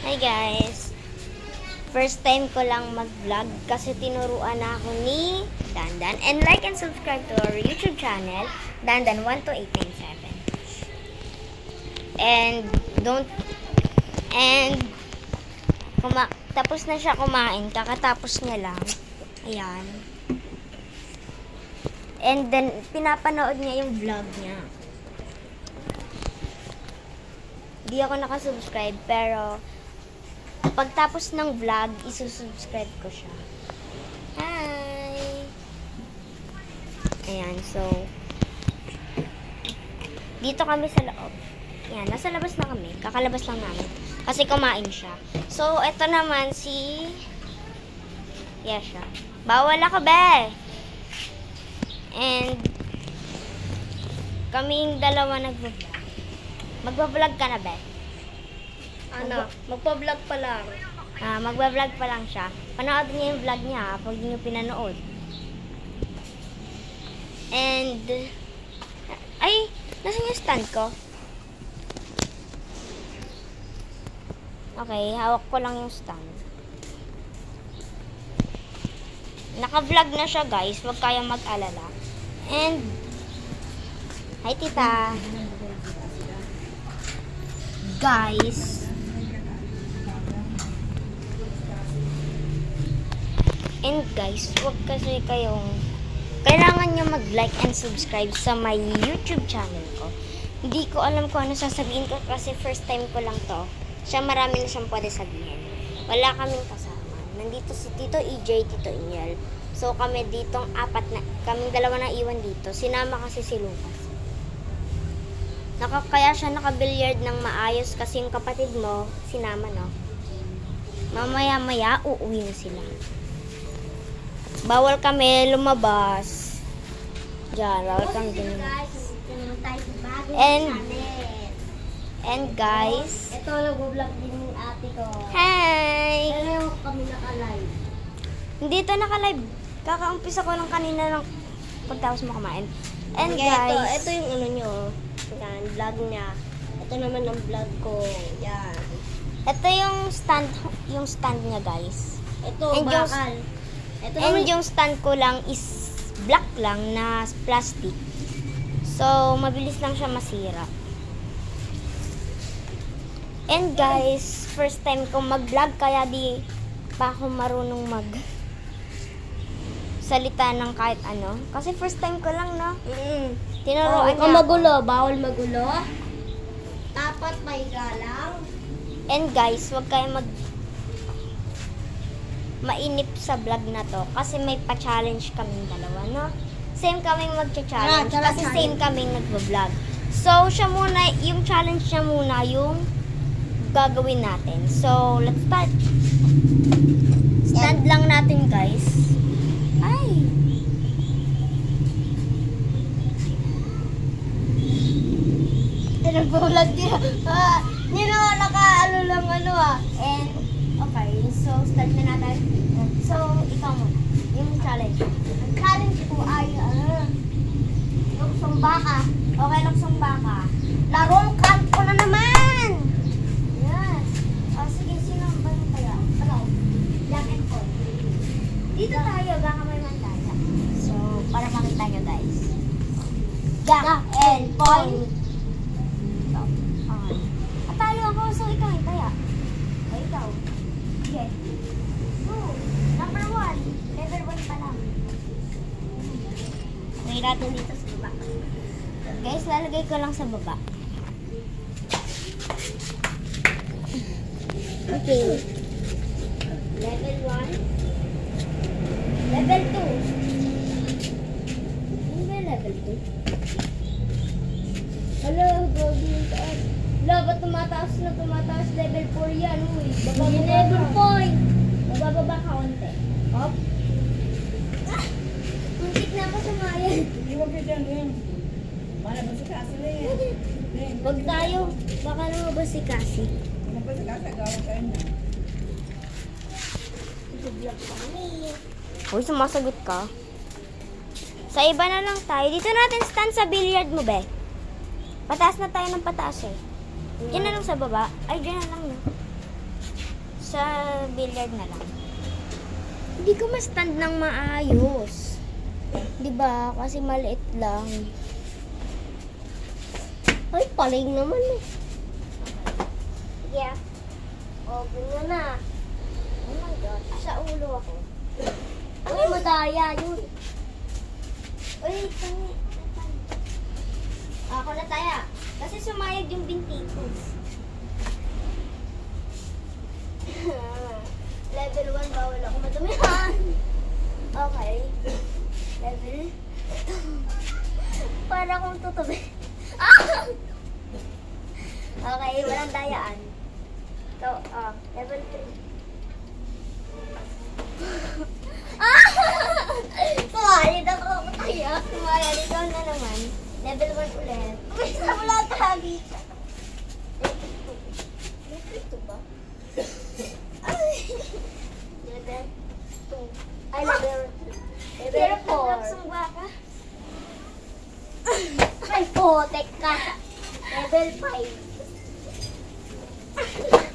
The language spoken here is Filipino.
Hi guys! First time ko lang mag-vlog kasi tinuruan na ako ni Dandan. And like and subscribe to our YouTube channel, Dandan12897. Tapos na siya kumain, kakatapos niya lang. Ayan. And then, pinapanood niya yung vlog niya. Di ako nakasubscribe, pero pagtapos ng vlog, isusubscribe ko siya. Hi! Ayan, so, dito kami sa loob. Ayan, nasa labas na kami. Kakalabas lang namin. Kasi kumain siya. So, eto naman si Yesha. Bawal ako, be! And, kaming dalawa nagbablog. Magbablog ka na, be? Ano? Magpa-vlog pa lang. Magbablog pa lang siya. Panoodin niyo yung vlog niya pag niyo pinanood. And, ay, nasan yung stand ko? Okay, hawak ko lang yung stand. Naka-vlog na siya, guys. Huwag kayong mag-alala. And, hi, tita. Guys, and guys, huwag kasi kailangan nyo mag-like and subscribe sa my YouTube channel ko. Hindi ko alam kung ano sasabihin ko kasi first time ko lang to. Siya marami na siyang pwede sabihin. Wala kaming kasama. Nandito si Tito EJ, Tito Inyel. So kami ditong kaming dalawa na iwan dito. Sinama kasi si Lucas. Kaya siya naka-billiard ng maayos kasi yung kapatid mo, sinama, no? Mamaya-maya, uuwi na sila. Bawal kami lumabas. Diyan, bawal kami lumabas. And guys, ito nag-vlog din yung ate ko. hi! Pero kami naka-live. Hindi ito naka-live. Kakaumpisa ko lang kanina ng pagtapos mo kumain. And Okay, guys, ito yung ano nyo. Yan, vlog niya. Ito naman ang vlog ko. Yan. ito yung stand niya, guys. Ito, And bakal. Ito And naman yung stand ko lang is black lang na plastic. So, mabilis lang siya masira. And guys, first time ko mag-vlog kaya di pa ako marunong salita ng kahit ano. Kasi first time ko lang, no? Tinuruan Huwag niya ako. magulo. Bawal magulo. Dapat may galang. And guys, huwag kayong mainip sa vlog na to. Kasi may pa-challenge kaming dalawa, no? Same kaming magcha-challenge. Tara, Kasi challenge. same kaming nagbablog. So, siya muna, yung challenge niya muna, yung gagawin natin. So, let's start. Stand lang natin, guys. Ay! Nag-vlog din. Yun o, naka-ano lang ano And, okay. So, start na natin. So, ikaw muna. Yung challenge. Ang challenge ko ay luksong baka. Okay, luksong baka. Larong kampo na naman! Yes. Sige, sino ang ba yung kaya? Ano? Black and cold. Dito tayo, baka may mantaya. So, para makita nyo, guys. Jack and Paul. Okay. Atalo ako, so ikaw yung kaya. O, ikaw. Sige. So, number 1. Level 1 pa lang. May natin dito sa baba. Guys, lalagay ko lang sa baba. Okay. Level 1. Level 2. Ano ba yung level 2? Hello, gogi yung taas. Wala, ba't tumataas na tumataas? Level 4 yan, uy. Hindi level 4. Bababa ka konti. Hop. Muntik na ako sumayan. Hindi mo ka dyan, Gwen. Para ba si Cassie na yan? Huwag tayo. Baka naman ba si Cassie? Ano ba si Cassie? Gawin kayo na. Nag-vlog kami. Uy, sumasagot ka. Sa iba na lang tayo. Dito natin stand sa billiard mo, be. Pataas na tayo ng pataas, eh. Diyan na lang sa baba. Ay, diyan na lang, no? Sa billiard na lang. Hindi ko ma-stand ng maayos. Diba? Kasi maliit lang. Ay, paling naman eh. Yeah. Open na na. Oh my God. Sa ulo ako. Uy, madaya yun. Uy, kami. Ako na tayo. Kasi sumayag yung binti ko. Level 1, bawal ako madumihan. Okay. Level. Para akong tutubi. Okay, walang dayaan. So, level 3. Kumalit ako kaya. Kumaya, ikaw na naman. Level 1 ulit. Uy, sa wala ka dito. Level 2 ba? Level 2. Ay, Ah! level Pero 4. pag-laksong baka. Ay, potek ka. Level 5.